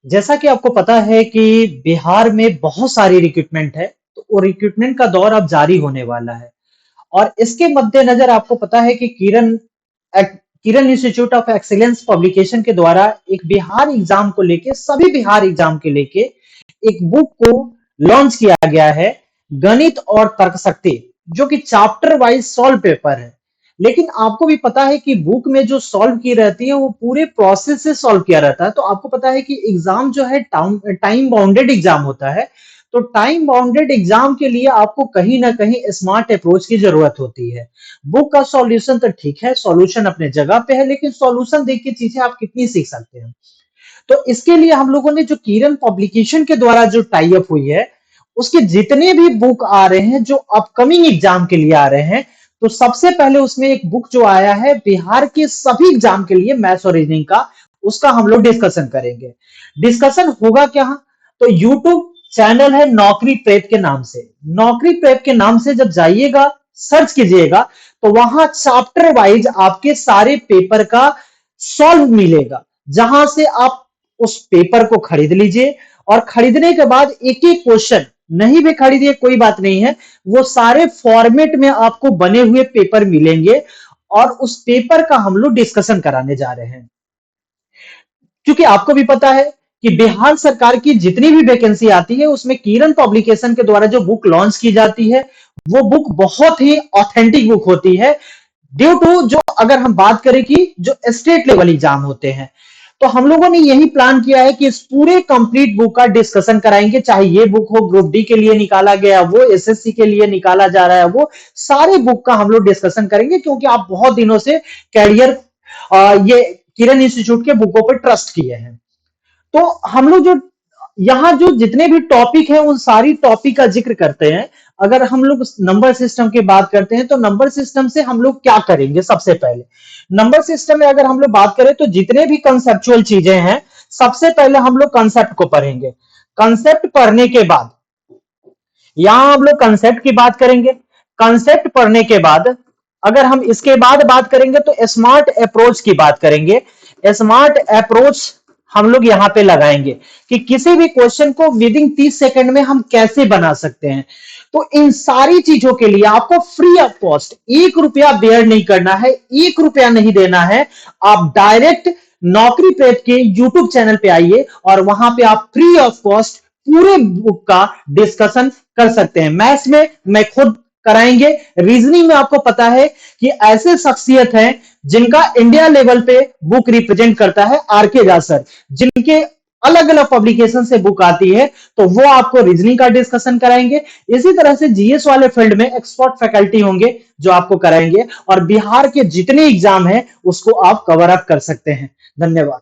जैसा कि आपको पता है कि बिहार में बहुत सारी रिक्रूटमेंट है, तो वो रिक्रूटमेंट का दौर अब जारी होने वाला है। और इसके मद्देनजर आपको पता है कि किरण इंस्टीट्यूट ऑफ एक्सीलेंस पब्लिकेशन के द्वारा एक बिहार एग्जाम को लेके सभी बिहार एग्जाम के लेके एक बुक को लॉन्च किया गया है, गणित और तर्कशक्ति, जो कि चैप्टर वाइज सॉल्व पेपर है। लेकिन आपको भी पता है कि बुक में जो सॉल्व की रहती है वो पूरे प्रोसेस से सॉल्व किया रहता है। तो आपको पता है कि एग्जाम जो है टाइम बाउंडेड एग्जाम होता है। तो टाइम बाउंडेड एग्जाम के लिए आपको कहीं ना कहीं स्मार्ट अप्रोच की जरूरत होती है। बुक का सॉल्यूशन तो ठीक है, सॉल्यूशन अपने जगह पे है, लेकिन सॉल्यूशन देख के चीजें आप कितनी सीख सकते हैं। तो इसके लिए हम लोगों ने जो किरण पब्लिकेशन के द्वारा जो टाई अप हुई है, उसके जितने भी बुक आ रहे हैं जो अपकमिंग एग्जाम के लिए आ रहे हैं, तो सबसे पहले उसमें एक बुक जो आया है बिहार के सभी एग्जाम के लिए मैथ्स और रीजनिंग का, उसका हम लोग डिस्कशन करेंगे। डिस्कशन होगा क्या? तो यूट्यूब चैनल है नौकरी प्रेप के नाम से। नौकरी प्रेप के नाम से जब जाइएगा, सर्च कीजिएगा, तो वहां चैप्टर वाइज आपके सारे पेपर का सॉल्व मिलेगा, जहां से आप उस पेपर को खरीद लीजिए। और खरीदने के बाद एक एक क्वेश्चन, नहीं भी खरीदिए कोई बात नहीं है, वो सारे फॉर्मेट में आपको बने हुए पेपर मिलेंगे और उस पेपर का हम लोग डिस्कशन कराने जा रहे हैं। क्योंकि आपको भी पता है कि बिहार सरकार की जितनी भी वैकेंसी आती है उसमें किरण पब्लिकेशन के द्वारा जो बुक लॉन्च की जाती है, वो बुक बहुत ही ऑथेंटिक बुक होती है। ड्यू टू जो अगर हम बात करें कि जो स्टेट लेवल एग्जाम होते हैं, तो हम लोगों ने यही प्लान किया है कि इस पूरे कंप्लीट बुक का डिस्कशन कराएंगे। चाहे ये बुक हो ग्रुप डी के लिए निकाला गया, वो एसएससी के लिए निकाला जा रहा है, वो सारे बुक का हम लोग डिस्कशन करेंगे, क्योंकि आप बहुत दिनों से कैरियर ये किरण इंस्टीट्यूट के बुकों पर ट्रस्ट किए हैं। तो हम लोग जो यहाँ जो जितने भी टॉपिक है उन सारी टॉपिक का जिक्र करते हैं। अगर हम लोग नंबर सिस्टम की बात करते हैं, तो नंबर सिस्टम से हम लोग क्या करेंगे? सबसे पहले नंबर सिस्टम में अगर हम लोग बात करें तो जितने भी कंसेप्चुअल चीजें हैं, सबसे पहले हम लोग कंसेप्ट को पढ़ेंगे। कंसेप्ट पढ़ने के बाद यहां हम लोग कंसेप्ट की बात करेंगे। कंसेप्ट पढ़ने के बाद अगर हम इसके बाद बात करेंगे तो स्मार्ट अप्रोच की बात करेंगे। स्मार्ट अप्रोच हम लोग यहां पे लगाएंगे कि किसी भी क्वेश्चन को विद इन 30 सेकंड में हम कैसे बना सकते हैं। तो इन सारी चीजों के लिए आपको फ्री ऑफ कॉस्ट 1 रुपया बेयर नहीं करना है, 1 रुपया नहीं देना है। आप डायरेक्ट नौकरी प्रेप के यूट्यूब चैनल पे आइए और वहां पे आप फ्री ऑफ कॉस्ट पूरे बुक का डिस्कशन कर सकते हैं। मैथ्स में मैं खुद कराएंगे, रीजनिंग में आपको पता है कि ऐसे शख्सियत हैं जिनका इंडिया लेवल पे बुक रिप्रेजेंट करता है, आरके झा सर, जिनके अलग अलग पब्लिकेशन से बुक आती है, तो वो आपको रीजनिंग का डिस्कशन कराएंगे। इसी तरह से जीएस वाले फील्ड में एक्सपर्ट फैकल्टी होंगे जो आपको कराएंगे, और बिहार के जितने एग्जाम है उसको आप कवर अप कर सकते हैं। धन्यवाद।